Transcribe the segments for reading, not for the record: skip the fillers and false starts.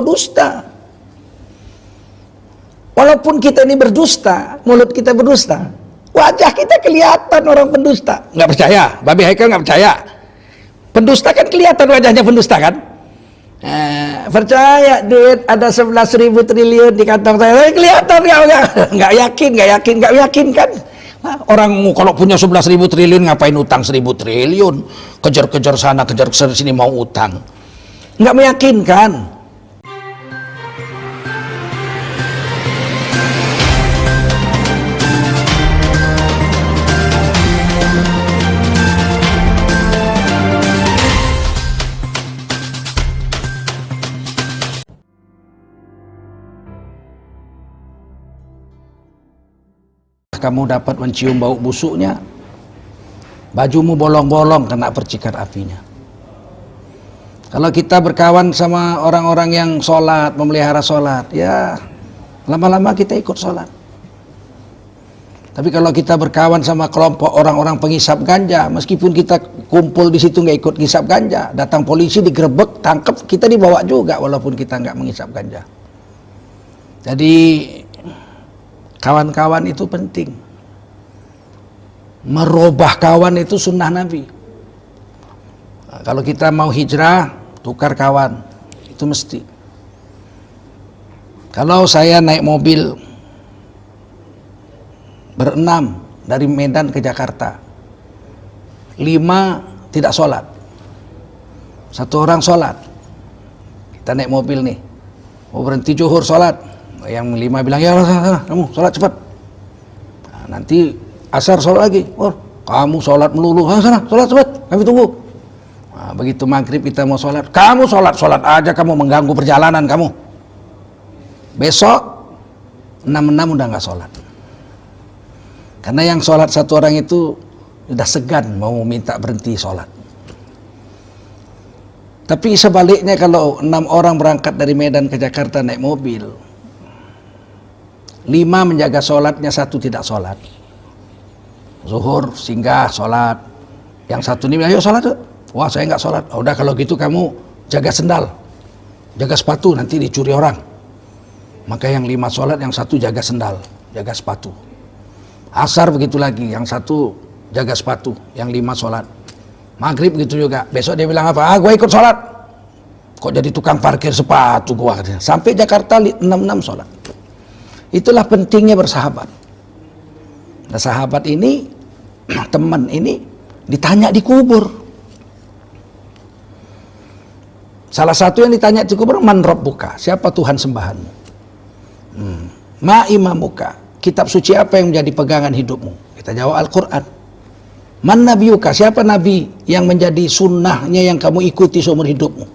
dusta. Walaupun kita ini berdusta, mulut kita berdusta, wajah kita kelihatan orang pendusta. Nggak percaya? Babi Haikal nggak percaya? Pendusta kan kelihatan wajahnya pendusta kan? Percaya duit ada 11.000 triliun di kantong saya, kelihatan nggak yakin kan? Orang kalau punya 11.000 triliun ngapain utang 1.000 triliun? Kejar-kejar sana, kejar sini mau utang. Nggak meyakinkan. Kamu dapat mencium bau busuknya, bajumu bolong-bolong kena percikan apinya. Kalau kita berkawan sama orang-orang yang sholat, memelihara sholat, ya lama-lama kita ikut sholat. Tapi kalau kita berkawan sama kelompok orang-orang penghisap ganja, meskipun kita kumpul di situ nggak ikut ngisap ganja, datang polisi digerebek, tangkap, kita dibawa juga walaupun kita nggak menghisap ganja. Jadi kawan-kawan itu penting. Merubah kawan itu sunnah Nabi. Nah, kalau kita mau hijrah, tukar kawan. Itu mesti. Kalau saya naik mobil berenam dari Medan ke Jakarta, 5 tidak sholat, 1 orang sholat. Kita naik mobil nih, mau berhenti zuhur sholat, yang 5 bilang, ya kamu sholat cepat. Nah, nanti asar sholat lagi, oh kamu sholat melulu, sana sholat cepat, kami tunggu. Nah, begitu maghrib kita mau sholat, kamu sholat aja, kamu mengganggu perjalanan kamu. Besok 6 udah nggak sholat, karena yang sholat 1 orang itu udah segan mau minta berhenti sholat. Tapi sebaliknya kalau 6 orang berangkat dari Medan ke Jakarta naik mobil, 5 menjaga sholatnya, 1 tidak sholat. Zuhur singgah sholat, yang 1 ini ayo sholat tuh. Wah saya nggak sholat. Oh, udah kalau gitu kamu jaga sendal, jaga sepatu, nanti dicuri orang. Maka yang 5 sholat, yang 1 jaga sendal, jaga sepatu. Asar begitu lagi, yang 1 jaga sepatu, yang 5 sholat. Maghrib gitu juga. Besok dia bilang apa? Gua ikut sholat. Kok jadi tukang parkir sepatu gua? Sampai Jakarta 6 sholat. Itulah pentingnya bersahabat. Nah, sahabat ini, teman ini ditanya di kubur. Salah satu yang ditanya di kubur, man rabbuka, siapa Tuhan sembahanmu? Ma imamuka, kitab suci apa yang menjadi pegangan hidupmu? Kita jawab Al-Quran. Man nabiyuka, siapa nabi yang menjadi sunnahnya yang kamu ikuti seumur hidupmu?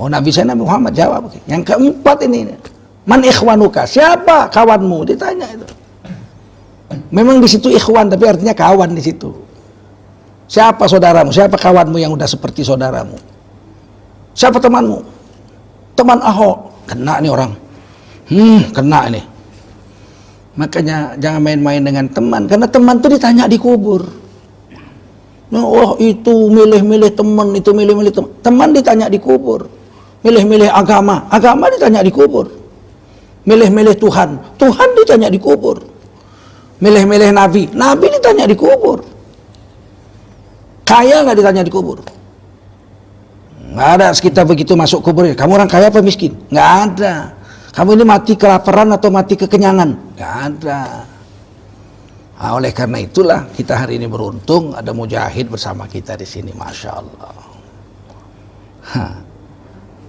Oh, nabi saya Nabi Muhammad. Jawab. Yang keempat ini, man ikhwanuka, siapa kawanmu? Ditanya itu. Memang di situ ikhwan, tapi artinya kawan di situ. Siapa saudaramu? Siapa kawanmu yang udah seperti saudaramu? Siapa temanmu? Teman Ahok. Kena nih orang. Kena ini. Makanya jangan main-main dengan teman, karena teman itu ditanya di kubur. Oh itu milih-milih teman, itu milih-milih teman. Teman ditanya di kubur. Milih-milih agama, agama ditanya di kubur. Milih-milih Tuhan, Tuhan ditanya di kubur. Milih-milih nabi, nabi ditanya di kubur. Kaya nggak ditanya di kubur? Nggak ada. Kita begitu masuk kubur, kamu orang kaya apa miskin? Nggak ada. Kamu ini mati kelaparan atau mati kekenyangan? Nggak ada. Nah, oleh karena itulah kita hari ini beruntung ada mujahid bersama kita di sini, masya Allah.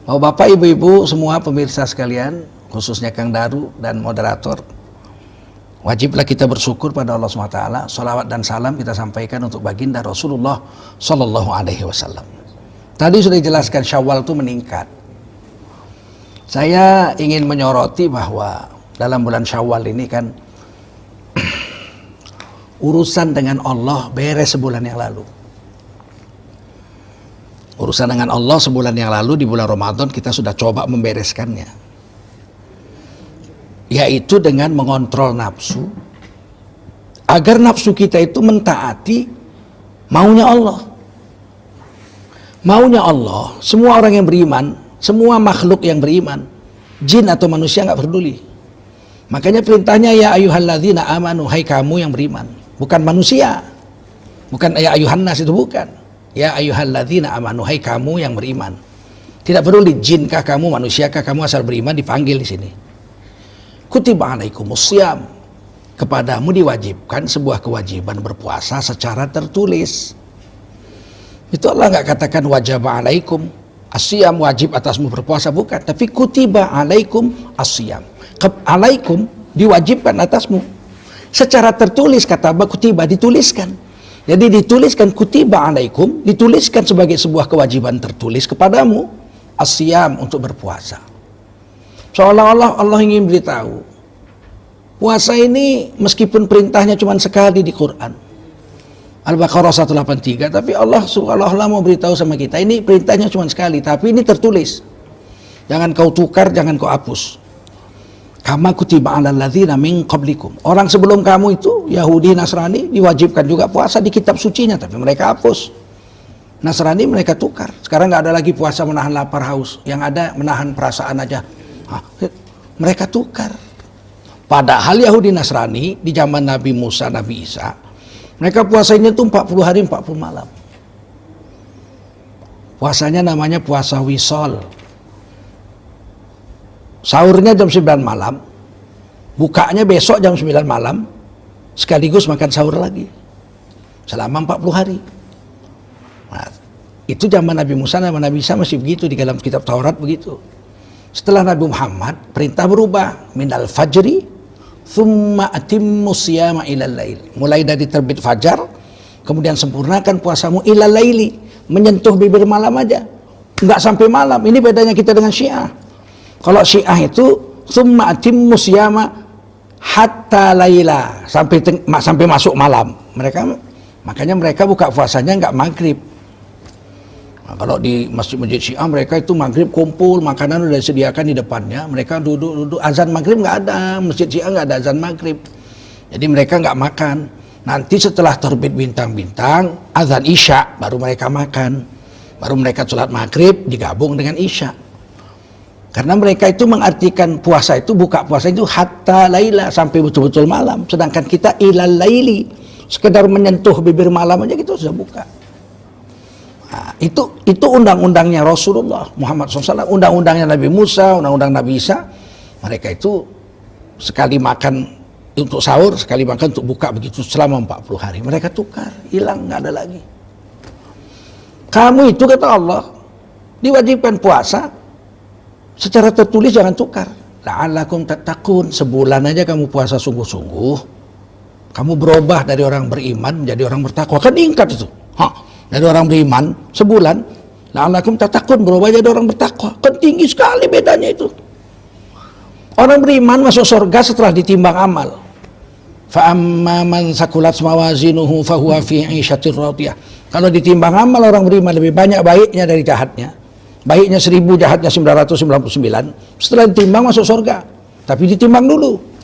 Oh, bapak, ibu-ibu, semua pemirsa sekalian, khususnya Kang Daru dan moderator, wajiblah kita bersyukur pada Allah SWT. Salawat dan salam kita sampaikan untuk baginda Rasulullah Sallallahu Alaihi Wasallam. Tadi sudah dijelaskan Syawal itu meningkat. Saya ingin menyoroti bahwa dalam bulan Syawal ini kan urusan dengan Allah beres sebulan yang lalu. Urusan dengan Allah sebulan yang lalu di bulan Ramadan kita sudah coba membereskannya. Yaitu dengan mengontrol nafsu, agar nafsu kita itu mentaati maunya Allah. Maunya Allah, semua orang yang beriman Semua makhluk yang beriman, jin atau manusia nggak peduli. Makanya perintahnya ya ayyuhalladzina amanu, hai kamu yang beriman, bukan manusia. Bukan ya ayyuhan nas, itu bukan. Ya ayyuhalladzina amanu, hai kamu yang beriman. Tidak peduli jinkah kamu, manusiakah kamu, asal beriman dipanggil di sini. Kutiba alaikumusiyam, kepadamu diwajibkan sebuah kewajiban berpuasa secara tertulis. Itu Allah nggak katakan wajaba alaikum asyam, wajib atasmu berpuasa, bukan. Tapi kutiba alaikum asyam, alaikum diwajibkan atasmu secara tertulis. Kata kutiba dituliskan. Jadi dituliskan kutiba alaikum, dituliskan sebagai sebuah kewajiban tertulis kepadamu asyam, untuk berpuasa. Seolah-olah Allah ingin beritahu, puasa ini meskipun perintahnya cuma sekali di Quran, Al-Baqarah 183, tapi Allah seolah-olah mau beritahu sama kita, ini perintahnya cuma sekali, tapi ini tertulis. Jangan kau tukar, jangan kau hapus. Kama kutiba 'alal ladzina min qablikum. Orang sebelum kamu itu, Yahudi, Nasrani, diwajibkan juga puasa di kitab sucinya, tapi mereka hapus. Nasrani mereka tukar. Sekarang nggak ada lagi puasa menahan lapar haus, yang ada menahan perasaan aja. Mereka tukar. Padahal Yahudi Nasrani di zaman Nabi Musa, Nabi Isa, mereka puasanya itu 40 hari 40 malam. Puasanya namanya puasa wisol. Sahurnya jam 9 malam, bukanya besok jam 9 malam, sekaligus makan sahur lagi. Selama 40 hari. Nah, itu zaman Nabi Musa, nama Nabi Isa masih begitu, di dalam kitab Taurat begitu. Setelah Nabi Muhammad, perintah berubah. Minal fajri, thumma atimmu siyama ilal lail. Mulai dari terbit fajar, kemudian sempurnakan puasamu ilal laili. Menyentuh bibir malam aja. Enggak sampai malam. Ini bedanya kita dengan Syiah. Kalau Syiah itu, thumma atimmu siyama hatta laila. Sampai masuk malam. Makanya mereka buka puasanya enggak maghrib. Nah, kalau di masjid-masjid Syiah mereka itu maghrib kumpul, makanan udah disediakan di depannya, mereka duduk, azan maghrib nggak ada, masjid Syiah nggak ada azan maghrib, jadi mereka nggak makan. Nanti setelah terbit bintang-bintang, azan isya baru mereka makan, baru mereka sholat maghrib digabung dengan isya. Karena mereka itu mengartikan puasa itu, buka puasa itu hatta laila, sampai betul-betul malam, sedangkan kita ilal laili, sekedar menyentuh bibir malam aja gitu sudah buka. Nah, itu undang-undangnya Rasulullah Muhammad SAW, undang-undangnya Nabi Musa, undang-undang Nabi Isa. Mereka itu sekali makan untuk sahur, sekali makan untuk buka, begitu selama 40 hari. Mereka tukar, hilang, nggak ada lagi. Kamu itu kata Allah diwajibkan puasa secara tertulis, jangan tukar. La'allakum tattaqun, sebulan aja kamu puasa sungguh-sungguh, kamu berubah dari orang beriman menjadi orang bertakwa. Kan diingkat itu. Dari orang beriman sebulan, la'allakum tattaqun, berubah jadi orang bertakwa. Kan tinggi sekali bedanya itu. Orang beriman masuk surga setelah ditimbang amal. Fa amma man sakulat mawazinuhu fahuwa fi 'ishatir radiyah. Kalau ditimbang amal orang beriman lebih banyak baiknya dari jahatnya. Baiknya 1000, jahatnya 999. Setelah ditimbang masuk surga. Tapi ditimbang dulu.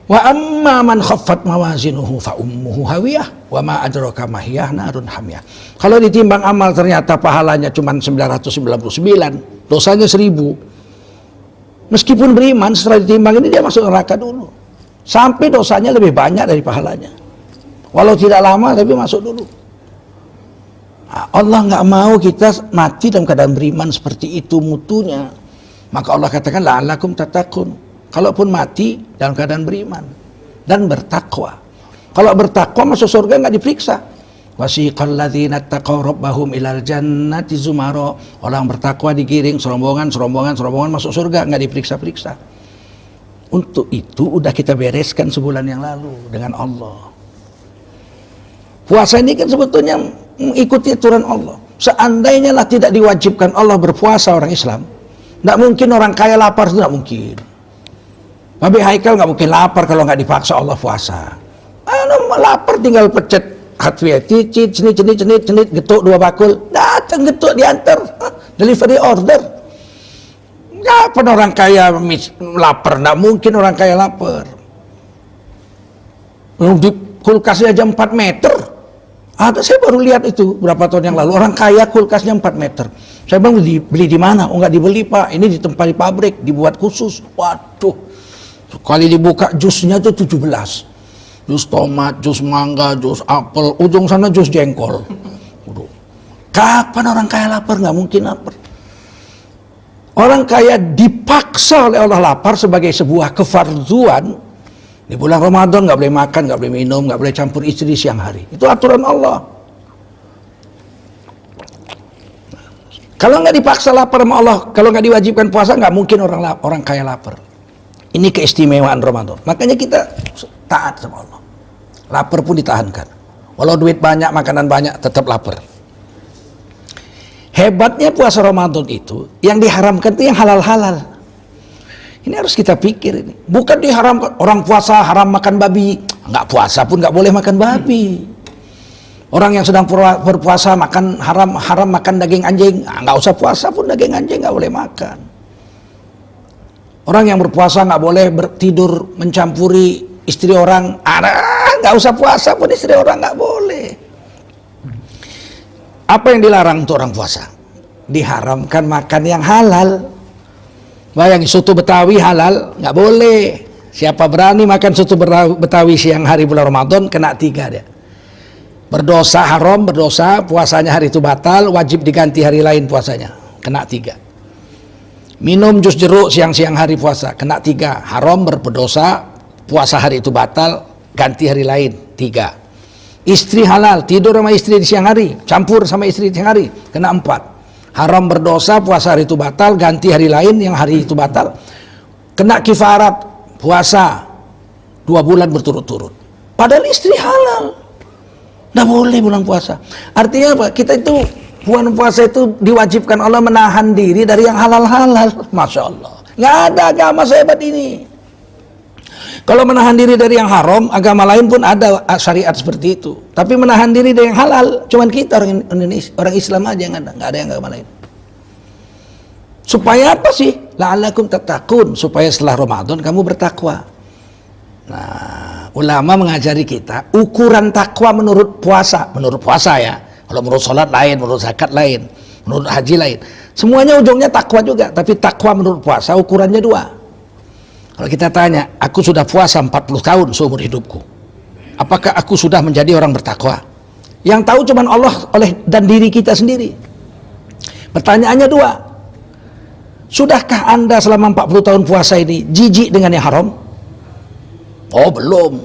Wa amma man khaffat mawazinuhu fa ummuhu hawiyah wa ma adraka ma hiya narun hamiyah. Kalau ditimbang amal ternyata pahalanya cuma 999, dosanya 1000. Meskipun beriman, setelah ditimbang ini dia masuk neraka dulu. Sampai dosanya lebih banyak dari pahalanya. Walau tidak lama tapi masuk dulu. Nah, Allah nggak mau kita mati dalam keadaan beriman seperti itu mutunya. Maka Allah katakan la'allakum tattaqun. Kalaupun mati dalam keadaan beriman dan bertakwa. Kalau bertakwa masuk surga nggak diperiksa. Wasiqal ladzina taqaw rabbahum ilal jannati zumara. Orang bertakwa digiring serombongan masuk surga, nggak diperiksa-periksa. Untuk itu udah kita bereskan sebulan yang lalu dengan Allah. Puasa ini kan sebetulnya mengikuti aturan Allah. Seandainya lah tidak diwajibkan Allah berpuasa orang Islam, nggak mungkin orang kaya lapar, itu nggak mungkin. Babi Haikal nggak mungkin lapar kalau nggak dipaksa Allah puasa. Lapar tinggal pecet hardware, cicit, cenit, getuk 2 bakul, datang getuk diantar, delivery order. Kapan orang kaya lapar? Nggak mungkin orang kaya lapar. Di kulkasnya aja 4 meter, Ada, saya baru lihat itu berapa tahun yang lalu, orang kaya kulkasnya 4 meter. Saya bilang, beli di mana? Oh, nggak dibeli Pak, ini di tempat di pabrik, dibuat khusus. Waduh, sekali dibuka jusnya tuh 17. Jus tomat, jus mangga, jus apel, ujung sana jus jengkol. Waduh. Kapan orang kaya lapar? Nggak mungkin lapar. Orang kaya dipaksa oleh Allah lapar sebagai sebuah kefarduan. Di bulan Ramadan nggak boleh makan, nggak boleh minum, nggak boleh campur istri siang hari. Itu aturan Allah. Kalau nggak dipaksa lapar sama Allah, kalau nggak diwajibkan puasa, nggak mungkin orang kaya lapar. Ini keistimewaan Ramadan. Makanya kita taat sama Allah. Lapar pun ditahankan. Walau duit banyak, makanan banyak, tetap lapar. Hebatnya puasa Ramadan itu, yang diharamkan itu yang halal-halal. Ini harus kita pikir ini. Bukan diharamkan, orang puasa haram makan babi. Nggak puasa pun nggak boleh makan babi. Orang yang sedang berpuasa makan haram makan daging anjing. Nggak usah puasa pun daging anjing nggak boleh makan. Orang yang berpuasa nggak boleh tidur mencampuri istri orang. Nggak usah puasa pun istri orang nggak boleh. Apa yang dilarang untuk orang puasa? Diharamkan makan yang halal. Bayangin, soto Betawi halal, nggak boleh. Siapa berani makan soto Betawi siang hari bulan Ramadan, kena 3 dia. Berdosa haram, berdosa, puasanya hari itu batal, wajib diganti hari lain puasanya, kena 3. Minum jus jeruk siang-siang hari puasa, kena 3. Haram, berdosa, puasa hari itu batal, ganti hari lain, 3. Istri halal, tidur sama istri di siang hari, campur sama istri di siang hari, kena 4. Haram, berdosa, puasa hari itu batal, ganti hari lain yang hari itu batal, kena kifarat, puasa 2 bulan berturut-turut. Padahal istri halal, nggak boleh bulan puasa. Artinya apa? Kita itu bulan puasa itu diwajibkan Allah menahan diri dari yang halal-halal. Masya Allah, nggak ada agama sehebat ini. Kalau menahan diri dari yang haram, agama lain pun ada syariat seperti itu. Tapi menahan diri dari yang halal, cuman kita orang Indonesia, orang Islam aja yang ada, nggak ada yang agama lain. Supaya apa sih? La'allakum tattaqun, supaya setelah Ramadan kamu bertakwa. Nah, ulama mengajari kita ukuran takwa menurut puasa ya. Kalau menurut sholat lain, menurut zakat lain, menurut haji lain. Semuanya ujungnya takwa juga, tapi takwa menurut puasa ukurannya 2. Kalau kita tanya, aku sudah puasa 40 tahun seumur hidupku, apakah aku sudah menjadi orang bertakwa? Yang tahu cuman Allah dan diri kita sendiri. Pertanyaannya 2. Sudahkah Anda selama 40 tahun puasa ini jijik dengan yang haram? Oh, belum.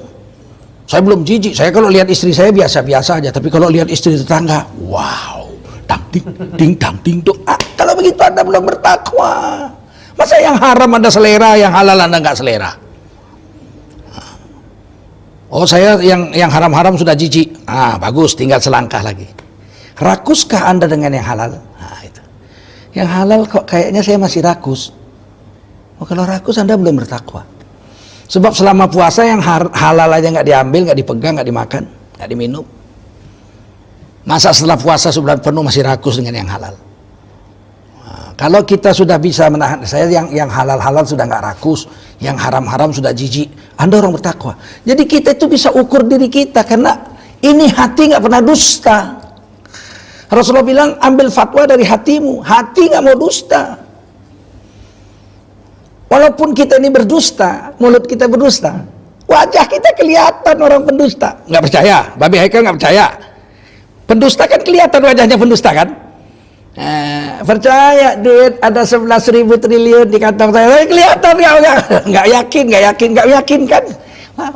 Saya belum jijik. Saya kalau lihat istri saya biasa-biasa aja, tapi kalau lihat istri tetangga, wow, dang ding dang ding dong. Kalau begitu Anda belum bertakwa. Masa yang haram Anda selera, yang halal Anda nggak selera? Oh, saya yang haram-haram sudah jijik. Bagus, tinggal selangkah lagi. Rakuskah Anda dengan yang halal? Itu. Yang halal kok kayaknya saya masih rakus. Oh, kalau rakus Anda belum bertakwa. Sebab selama puasa yang halal aja nggak diambil, nggak dipegang, nggak dimakan, nggak diminum. Masa setelah puasa sebulan penuh masih rakus dengan yang halal? Kalau kita sudah bisa menahan, saya yang halal-halal sudah nggak rakus, yang haram-haram sudah jijik, Anda orang bertakwa. Jadi kita itu bisa ukur diri kita, karena ini hati nggak pernah dusta. Rasulullah bilang, ambil fatwa dari hatimu, hati nggak mau dusta. Walaupun kita ini berdusta, mulut kita berdusta, wajah kita kelihatan orang pendusta. Nggak percaya? Babi Haikal nggak percaya? Pendusta kan kelihatan wajahnya pendusta kan? Percaya duit ada 11.000 triliun di kantong saya, kelihatan nggak yakin kan?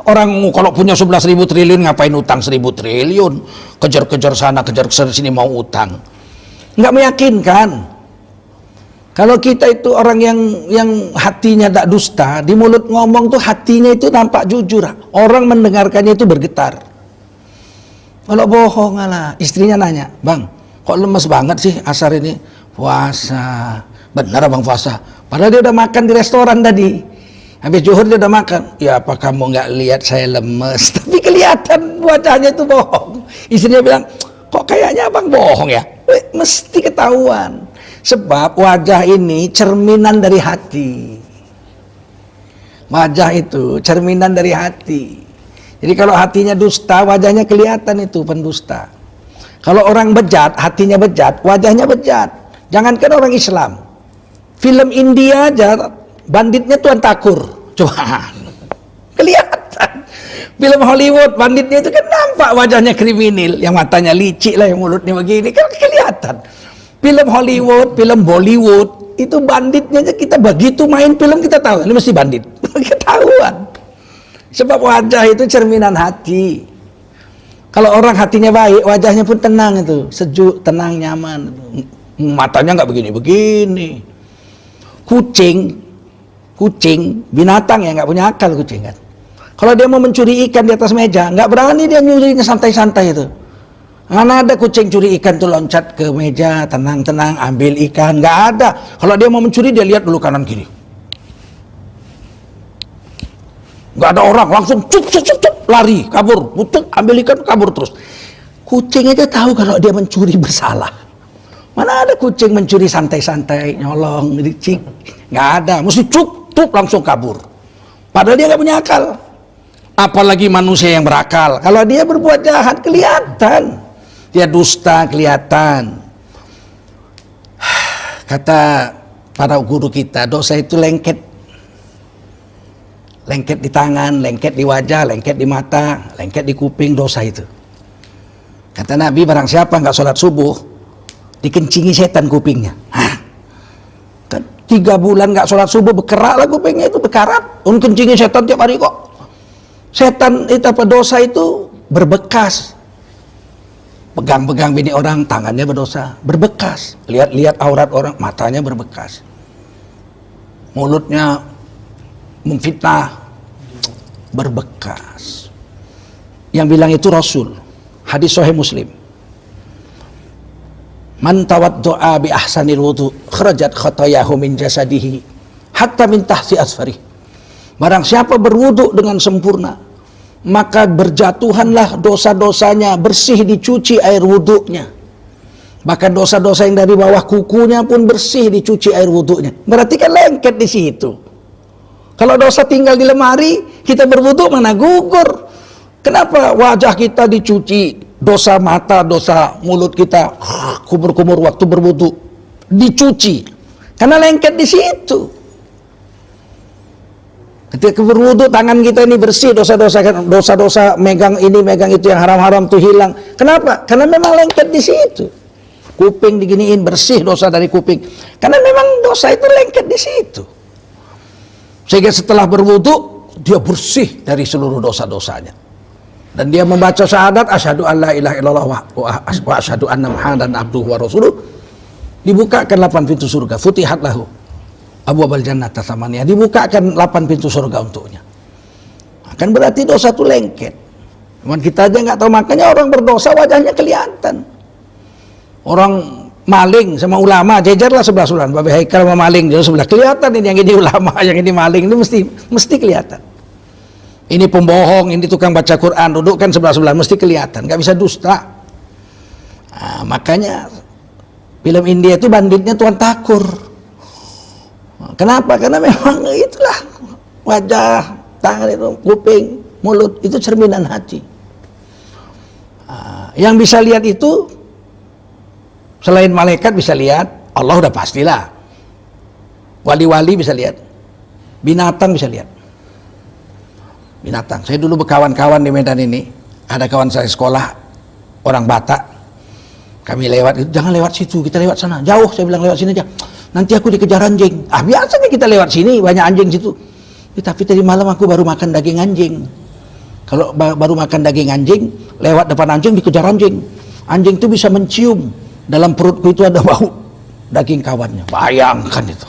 Orang kalau punya 11.000 triliun ngapain utang 1.000 triliun, kejar-kejar sana kejar sini mau utang, nggak meyakinkan. Kalau kita itu orang yang hatinya tak dusta, di mulut ngomong tuh hatinya itu nampak jujur, orang mendengarkannya itu bergetar. Kalau bohong lah, istrinya nanya, bang, kok lemes banget sih asar ini? Puasa. Benar abang puasa? Padahal dia udah makan di restoran tadi. Habis zuhur dia udah makan. Ya apa kamu nggak lihat saya lemes? Tapi kelihatan wajahnya itu bohong. Istrinya bilang, kok kayaknya abang bohong ya? Mesti ketahuan. Sebab wajah ini cerminan dari hati. Wajah itu cerminan dari hati. Jadi kalau hatinya dusta, wajahnya kelihatan itu pendusta. Kalau orang bejat, hatinya bejat, wajahnya bejat. Jangankan orang Islam, film India aja banditnya Tuan Takur, coba kelihatan. Film Hollywood banditnya itu kan nampak wajahnya kriminal, yang matanya licik lah, yang mulutnya begini kan kelihatan. Film Hollywood, film Bollywood itu banditnya aja, kita begitu main film kita tahu ini mesti bandit. Ketahuan. Sebab wajah itu cerminan hati. Kalau orang hatinya baik, wajahnya pun tenang itu, sejuk, tenang, nyaman. Matanya nggak begini-begini. Kucing, binatang yang nggak punya akal kucing kan. Kalau dia mau mencuri ikan di atas meja, nggak berani dia nyurinya santai-santai itu. Mana ada kucing curi ikan tuh loncat ke meja, tenang-tenang ambil ikan, nggak ada. Kalau dia mau mencuri dia lihat dulu kanan kiri. Nggak ada orang, langsung cup, lari, kabur, butuh, ambil ikan, kabur terus. Kucing aja tahu kalau dia mencuri bersalah. Mana ada kucing mencuri santai-santai, nyolong, licik. Nggak ada, mesti cup, langsung kabur. Padahal dia nggak punya akal. Apalagi manusia yang berakal. Kalau dia berbuat jahat, kelihatan. Dia dusta, kelihatan. Kata para guru kita, dosa itu lengket. Lengket di tangan, lengket di wajah, lengket di mata, lengket di kuping, dosa itu. Kata Nabi, barang siapa nggak sholat subuh, dikencingi setan kupingnya. Kan 3 bulan nggak sholat subuh, bekerak lah kupingnya itu, bekarat. Kencingi setan tiap hari kok. Setan itu apa, dosa itu berbekas. Pegang-pegang bini orang, tangannya berdosa, berbekas. Lihat-lihat aurat orang, matanya berbekas. Mulutnya memfitnah, berbekas. Yang bilang itu Rasul, hadis Sahih Muslim. Man tawaddu'a bi ahsanil wudu kharajat khatayahu min jasadihi hatta min tahti asfarih. Barang siapa berwudu dengan sempurna, maka berjatuhanlah dosa-dosanya, bersih dicuci air wudunya. Bahkan dosa-dosa yang dari bawah kukunya pun bersih dicuci air wudunya. Berarti kan lengket di situ. Kalau dosa tinggal di lemari, kita berwudu mana gugur. Kenapa wajah kita dicuci, dosa mata, dosa mulut kita kumur-kumur waktu berwudu dicuci? Karena lengket di situ. Ketika berwudu tangan kita ini bersih, dosa-dosa megang ini megang itu yang haram-haram tuh hilang. Kenapa? Karena memang lengket di situ. Kuping diginiin bersih dosa dari kuping. Karena memang dosa itu lengket di situ. Sehingga setelah berwudu dia bersih dari seluruh dosa-dosanya. Dan dia membaca syahadat asyhadu alla ilaha illallah wa asyhadu anna muhammadan abduhu wa rasuluh. Dibukakan 8 pintu surga, futihat lahu abwaabal jannati tsamaniyah, dibukakan 8 pintu surga untuknya. Kan berarti dosa itu lengket. Cuman kita aja nggak tahu, makanya orang berdosa wajahnya kelihatan. Orang maling sama ulama jejarlah sebelah-sebelahan. Babe Haikal sama maling jauh sebelah, kelihatan ini yang ini ulama, yang ini maling, ini mesti kelihatan. Ini pembohong, ini tukang baca Quran, dudukkan sebelah-sebelah, mesti kelihatan, nggak bisa dusta. Nah, makanya film India itu banditnya Tuan Takur. Kenapa? Karena memang itulah wajah, tangan itu, kuping, mulut itu cerminan hati. Yang bisa lihat itu selain malaikat bisa lihat, Allah udah pastilah. Wali-wali bisa lihat, binatang bisa lihat. Binatang. Saya dulu berkawan-kawan di Medan ini, ada kawan saya sekolah orang Batak. Kami lewat, jangan lewat situ, kita lewat sana. Jauh, saya bilang lewat sini aja. Nanti aku dikejar anjing. Biasanya kita lewat sini, banyak anjing situ. Tapi tadi malam aku baru makan daging anjing. Kalau baru makan daging anjing, lewat depan anjing dikejar anjing. Anjing itu bisa mencium, dalam perutku itu ada bau daging kawannya. Bayangkan itu.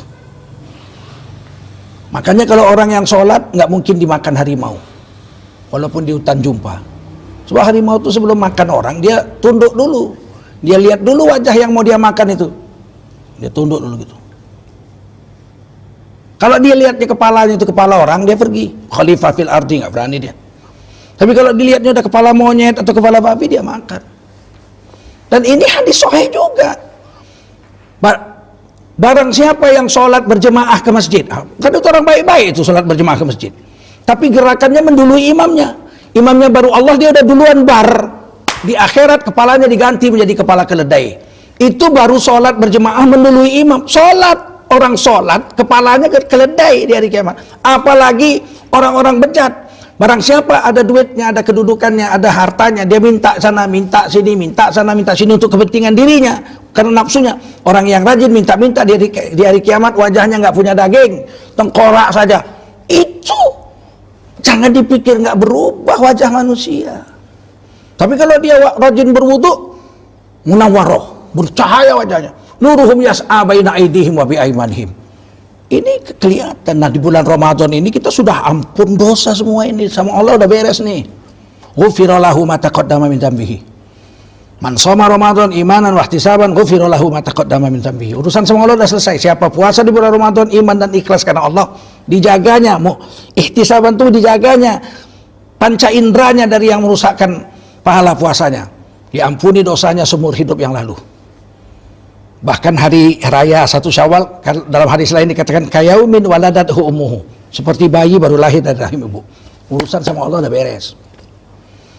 Makanya kalau orang yang sholat nggak mungkin dimakan harimau, walaupun di hutan jumpa. Sebab harimau itu sebelum makan orang dia tunduk dulu, dia lihat dulu wajah yang mau dia makan itu, dia tunduk dulu gitu. Kalau dia lihat di kepalanya itu kepala orang, dia pergi. Khalifah fil ardi, nggak berani dia. Tapi kalau dilihatnya ada kepala monyet atau kepala babi, dia makan. Dan ini hadis sahih juga. Barang siapa yang sholat berjemaah ke masjid, kan itu orang baik-baik itu sholat berjemaah ke masjid, tapi gerakannya mendului imamnya. Imamnya baru Allah, dia udah duluan bar, Di akhirat kepalanya diganti menjadi kepala keledai. Itu baru sholat berjemaah mendului imam. Sholat, orang sholat kepalanya keledai di hari kiamat. Apalagi orang-orang bejat. Barang siapa ada duitnya, ada kedudukannya, ada hartanya, dia minta sana, minta sini, minta sana, minta sini untuk kepentingan dirinya, karena nafsunya. Orang yang rajin minta-minta di hari kiamat wajahnya nggak punya daging, tengkorak saja. Itu jangan dipikir nggak berubah wajah manusia. Tapi kalau dia rajin berwudu, munawwaroh, bercahaya wajahnya. Nuruhum yas'a baina aydihim wa biaimanihim. Ini kelihatan. Nah, di bulan Ramadan ini kita sudah ampun dosa semua ini sama Allah, udah beres nih. Ghufira lahu ma taqaddama min dzambihi. Man shoma Ramadan imanan wa ihtisaban ghufira lahu ma taqaddama min dzambihi. Urusan sama Allah udah selesai. Siapa puasa di bulan Ramadan iman dan ikhlas karena Allah, dijaganya. Ihtisaban itu dijaganya. Panca indranya dari yang merusakkan pahala puasanya. Diampuni dosanya seumur hidup yang lalu. Bahkan hari raya 1 Syawal dalam hadis lain dikatakan kayaumin waladathu ummuhu, seperti bayi baru lahir dari rahim ibu. Urusan sama Allah udah beres.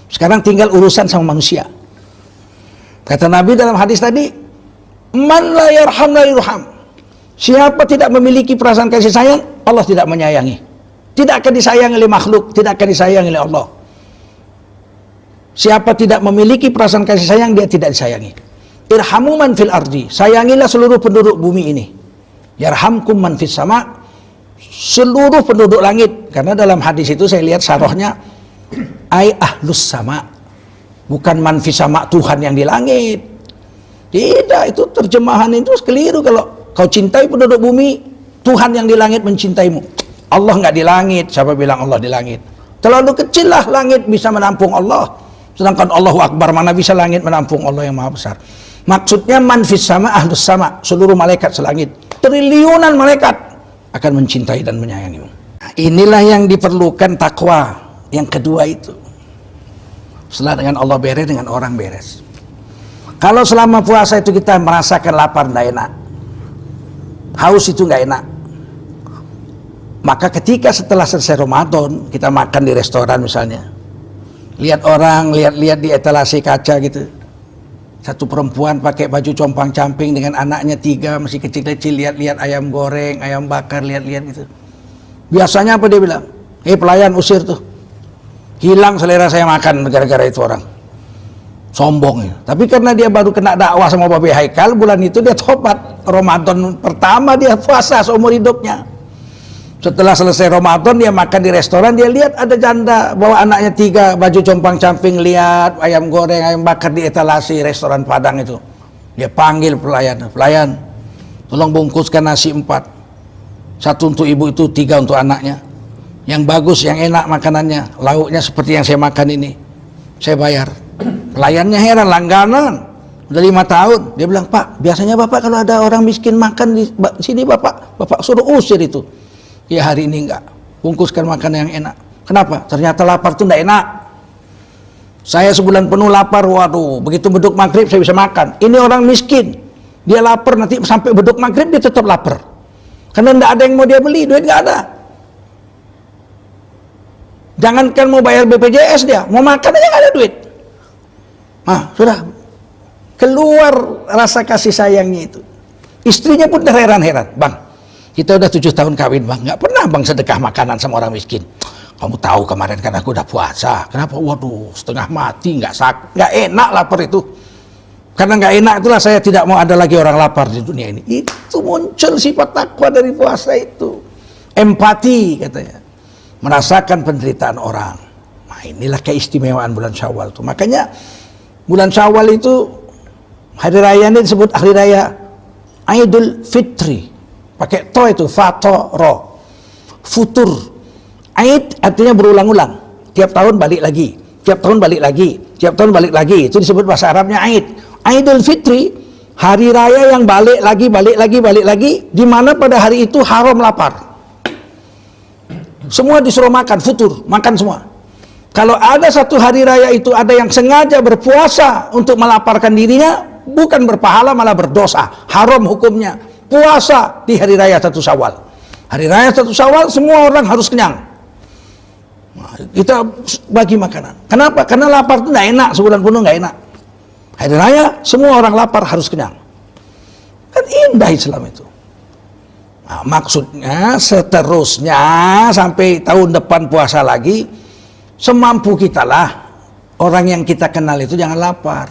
Sekarang tinggal urusan sama manusia. Kata Nabi dalam hadis tadi, man la yarham la yurham. Siapa tidak memiliki perasaan kasih sayang, Allah tidak menyayangi. Tidak akan disayangi oleh makhluk, tidak akan disayangi oleh Allah. Siapa tidak memiliki perasaan kasih sayang, dia tidak disayangi. Irhamu man fil ardi, sayangilah seluruh penduduk bumi ini. Yarhamkum man fis sama, seluruh penduduk langit. Karena dalam hadis itu saya lihat syarahnya ai ahlus sama, bukan man fis sama, Tuhan yang di langit. Tidak, itu terjemahan itu keliru. Kalau kau cintai penduduk bumi, Tuhan yang di langit mencintaimu. Allah nggak di langit. Siapa bilang Allah di langit? Terlalu kecil lah langit bisa menampung Allah. Sedangkan Allahu Akbar, mana bisa langit menampung Allah yang maha besar. Maksudnya manfis sama ahlus sama, seluruh malaikat selangit, triliunan malaikat akan mencintai dan menyayangimu. Nah, inilah yang diperlukan takwa. Yang kedua itu, setelah dengan Allah beres, dengan orang beres. Kalau selama puasa itu kita merasakan lapar tidak enak, haus itu nggak enak, maka ketika setelah selesai Ramadan kita makan di restoran misalnya, lihat orang, lihat-lihat di etalase kaca gitu, satu perempuan pakai baju compang-camping dengan anaknya 3 masih kecil-kecil, lihat-lihat ayam goreng, ayam bakar, lihat-lihat gitu. Biasanya apa dia bilang? Pelayan usir tuh, hilang selera saya makan gara-gara itu orang. Sombong ya. Tapi karena dia baru kena dakwah sama Babe Haikal, bulan itu dia tobat. Ramadan pertama dia puasa seumur hidupnya. Setelah selesai Ramadan dia makan di restoran, dia lihat ada janda bawa anaknya 3 baju compang-camping, lihat ayam goreng, ayam bakar di etalase restoran Padang itu. Dia panggil pelayan, pelayan tolong bungkuskan nasi 4, 1 untuk ibu itu, 3 untuk anaknya. Yang bagus, yang enak makanannya, lauknya seperti yang saya makan ini, saya bayar. Pelayannya heran, langganan udah 5 tahun. Dia bilang, Pak, biasanya Bapak kalau ada orang miskin makan di sini Bapak suruh usir itu. Ya hari ini enggak, bungkuskan makanan yang enak. Kenapa? Ternyata lapar itu enggak enak. Saya sebulan penuh lapar, waduh, begitu beduk maghrib saya bisa makan. Ini orang miskin, dia lapar, nanti sampai beduk maghrib dia tetap lapar. Karena enggak ada yang mau dia beli, duit enggak ada. Jangankan mau bayar BPJS dia, mau makan aja enggak ada duit. Nah, sudah keluar rasa kasih sayangnya itu. Istrinya pun terheran-heran, Bang, kita udah 7 tahun kawin Bang, nggak pernah Bang sedekah makanan sama orang miskin. Kamu tahu kemarin kan aku udah puasa. Kenapa? Waduh, setengah mati, nggak enak lapar itu. Karena nggak enak itulah saya tidak mau ada lagi orang lapar di dunia ini. Itu muncul sifat takwa dari puasa itu. Empati katanya, merasakan penderitaan orang. Nah, inilah keistimewaan bulan Syawal tuh. Makanya bulan Syawal itu hari raya ini disebut hari raya Idul Fitri. Pakai to itu, fato, ro. Futur. Aid artinya berulang-ulang. Tiap tahun balik lagi. Tiap tahun balik lagi. Tiap tahun balik lagi. Itu disebut bahasa Arabnya Aid. Idul Fitri, hari raya yang balik lagi, balik lagi. Di mana pada hari itu haram lapar. Semua disuruh makan, futur. Makan semua. Kalau ada satu hari raya itu ada yang sengaja berpuasa untuk melaparkan dirinya, bukan berpahala malah berdosa. Haram hukumnya. Puasa di hari raya 1 Syawal. Hari raya 1 Syawal semua orang harus kenyang. Nah, kita bagi makanan. Kenapa? Karena lapar itu nggak enak, sebulan penuh nggak enak. Hari raya semua orang lapar harus kenyang. Kan indah Islam itu. Nah, maksudnya seterusnya sampai tahun depan puasa lagi, semampu kita lah. Orang yang kita kenal itu jangan lapar.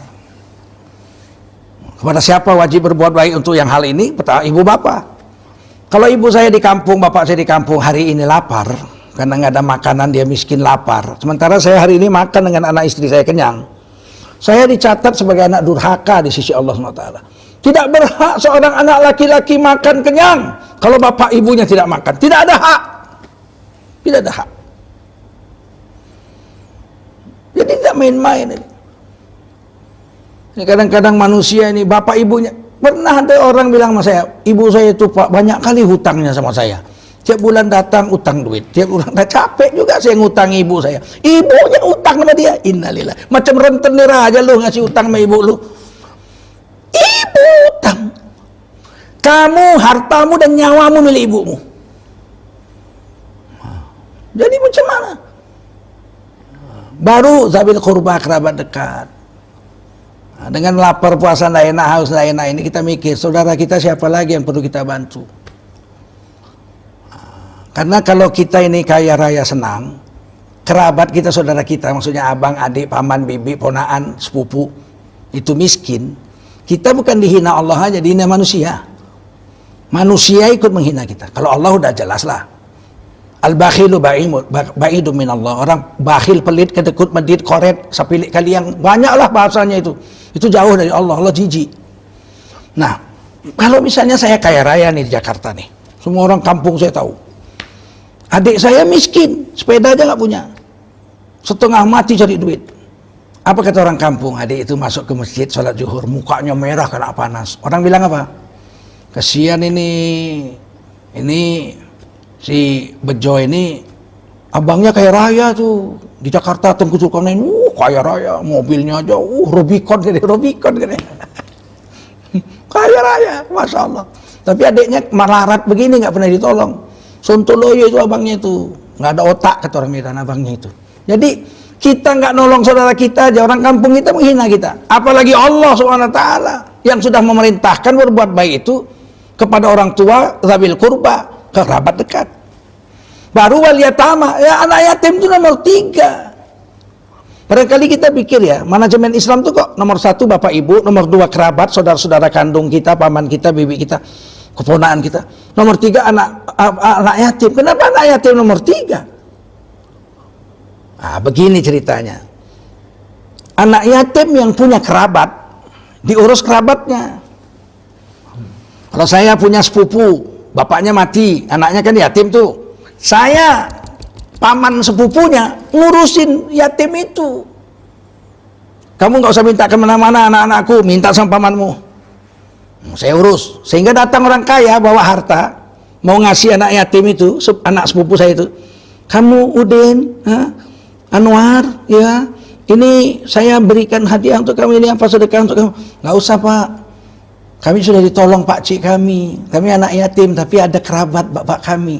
Kepada siapa wajib berbuat baik untuk yang hal ini? Pertama, ibu bapak. Kalau ibu saya di kampung, bapak saya di kampung hari ini lapar, karena nggak ada makanan, dia miskin lapar. Sementara saya hari ini makan dengan anak istri saya kenyang. Saya dicatat sebagai anak durhaka di sisi Allah SWT. Tidak berhak seorang anak laki-laki makan kenyang kalau bapak ibunya tidak makan. Tidak ada hak. Tidak ada hak. Jadi tidak main-main ini. Kadang-kadang manusia ini, bapak ibunya, pernah ada orang bilang sama saya, ibu saya itu Pak banyak kali hutangnya sama saya. Tiap bulan datang utang duit, tiap bulan capek juga saya ngutang ibu saya. Ibunya utang sama dia, innalillah. Macam rentenir aja lu ngasih utang sama ibu lu. Ibu utang. Kamu, hartamu dan nyawamu milik ibumu. Jadi macam mana? Baru zabil qurba, kerabat dekat. Nah, dengan lapar, puasa, nggak enak, haus, nggak enak ini kita mikir, saudara kita siapa lagi yang perlu kita bantu? Karena kalau kita ini kaya raya senang, kerabat kita, saudara kita, maksudnya abang, adik, paman, bibi, ponaan, sepupu, itu miskin, kita bukan dihina Allah aja, dihina manusia. Manusia ikut menghina kita. Kalau Allah udah jelas lah. Al-bakhilu ba'idun min Allah. Orang bakhil, pelit, kedekut, medit, koret, sapilik kali yang banyaklah bahasanya itu. Itu jauh dari Allah. Allah jijik. Nah, kalau misalnya saya kaya raya nih di Jakarta nih, semua orang kampung saya tahu. Adik saya miskin, sepeda aja nggak punya. Setengah mati cari duit. Apa kata orang kampung? Adik itu masuk ke masjid, sholat zuhur, mukanya merah kena panas. Orang bilang apa? Kasihan ini si Bejo ini abangnya kaya raya tuh di Jakarta, Tengku Zulkarnain, kaya raya, mobilnya aja, Rubicon gede, kaya raya, masya Allah. Tapi adiknya melarat begini nggak pernah ditolong. Sontoloyo itu abangnya itu, nggak ada otak kata orang Medan abangnya itu. Jadi kita nggak nolong saudara kita aja, orang kampung kita menghina kita. Apalagi Allah SWT yang sudah memerintahkan berbuat baik itu kepada orang tua, zabil qurba, kerabat dekat. Baru wal yatama, ya anak yatim itu nomor 3. Barangkali kita pikir ya, manajemen Islam itu kok nomor 1 bapak ibu, nomor 2 kerabat, saudara-saudara kandung kita, paman kita, bibi kita, keponaan kita. Nomor 3 anak yatim. Kenapa anak yatim nomor 3? Nah, begini ceritanya. Anak yatim yang punya kerabat, diurus kerabatnya. Kalau saya punya sepupu, bapaknya mati, anaknya kan yatim tuh. Saya paman sepupunya ngurusin yatim itu. Kamu nggak usah minta kemana-mana anak-anakku, minta sama pamanmu. Saya urus. Sehingga datang orang kaya bawa harta, mau ngasih anak yatim itu, anak sepupu saya itu. Kamu Udin, Anwar, ya, ini saya berikan hadiah untuk kamu, ini apa sedekah untuk kamu. Nggak usah Pak. Kami sudah ditolong Pak Cik kami anak yatim, tapi ada kerabat bapak kami.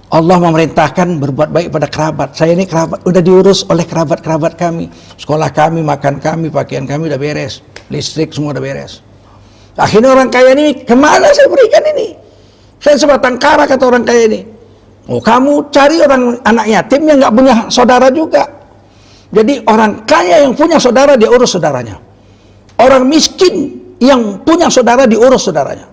Allah memerintahkan berbuat baik pada kerabat. Saya ini kerabat, udah diurus oleh kerabat-kerabat kami. Sekolah kami, makan kami, pakaian kami udah beres. Listrik semua udah beres. Akhirnya orang kaya ini, kemana saya berikan ini? Saya sebatang kara kata orang kaya ini. Oh, kamu cari orang anak yatim yang nggak punya saudara juga. Jadi orang kaya yang punya saudara, dia urus saudaranya. Orang miskin yang punya saudara, diurus saudaranya.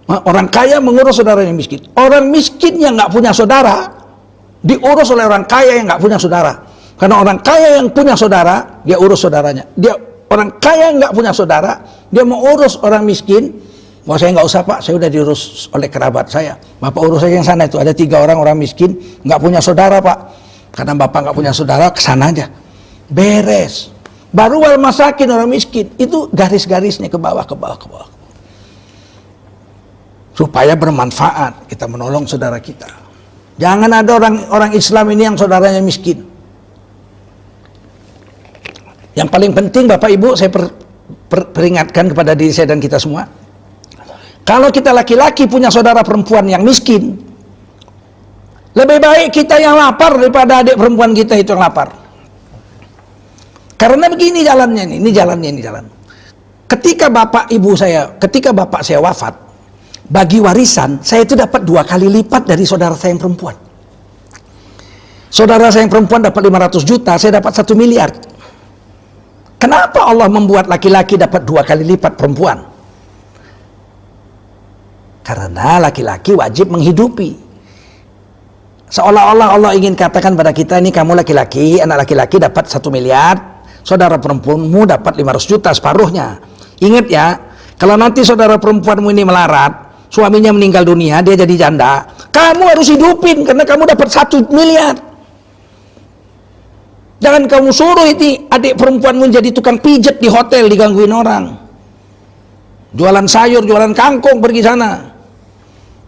Orang kaya mengurus saudara yang miskin. Orang miskin yang nggak punya saudara diurus oleh orang kaya yang nggak punya saudara. Karena orang kaya yang punya saudara, dia urus saudaranya. Orang kaya yang nggak punya saudara, dia mau urus orang miskin. Wah, saya nggak usah Pak, saya udah diurus oleh kerabat saya. Bapak urus aja yang sana itu. Ada 3 orang miskin nggak punya saudara Pak. Karena bapak nggak punya saudara, kesana aja. Beres. Baru wal masakin, orang miskin. Itu garis-garisnya ke bawah. Supaya bermanfaat, kita menolong saudara kita. Jangan ada orang Islam ini yang saudaranya miskin. Yang paling penting Bapak Ibu, saya peringatkan kepada diri saya dan kita semua. Kalau kita laki-laki punya saudara perempuan yang miskin, Lebih baik kita yang lapar daripada adik perempuan kita itu yang lapar. Karena begini jalannya nih, ini jalan. Ketika bapak saya wafat, bagi warisan saya itu dapat 2 kali lipat dari saudara saya yang perempuan. Saudara saya yang perempuan dapat 500 juta, saya dapat 1 miliar. Kenapa Allah membuat laki-laki dapat 2 kali lipat perempuan? Karena laki-laki wajib menghidupi. Seolah-olah Allah ingin katakan pada kita, ini kamu laki-laki, anak laki-laki dapat 1 miliar, saudara perempuanmu dapat 500 juta, separuhnya. Ingat ya, kalau nanti saudara perempuanmu ini melarat, suaminya meninggal dunia, dia jadi janda, kamu harus hidupin karena kamu dapat 1 miliar. Jangan kamu suruh ini adik perempuanmu jadi tukang pijet di hotel, digangguin orang. Jualan sayur, jualan kangkung, pergi sana.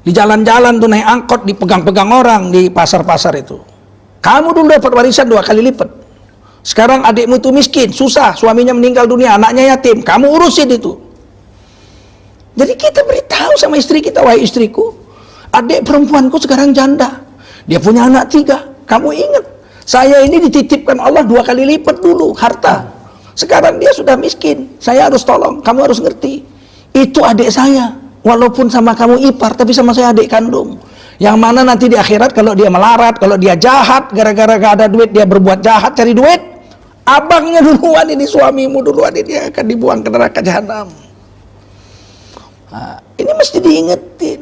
Di jalan-jalan tuh naik angkot, dipegang-pegang orang di pasar-pasar itu. Kamu dulu dapat warisan 2 kali lipat. Sekarang adikmu itu miskin, susah, suaminya meninggal dunia, anaknya yatim, kamu urusin itu. Jadi kita beritahu sama istri kita, wahai istriku, adik perempuanku sekarang janda, dia punya anak 3. Kamu ingat, saya ini dititipkan Allah 2 kali lipat dulu harta. Sekarang dia sudah miskin, saya harus tolong, kamu harus ngerti. Itu adik saya, walaupun sama kamu ipar, tapi sama saya adik kandung. Yang mana nanti di akhirat kalau dia melarat, kalau dia jahat, gara-gara gak ada duit dia berbuat jahat cari duit, abangnya duluan ini, suamimu duluan ini akan dibuang ke neraka jahanam. Nah, ini mesti diingetin.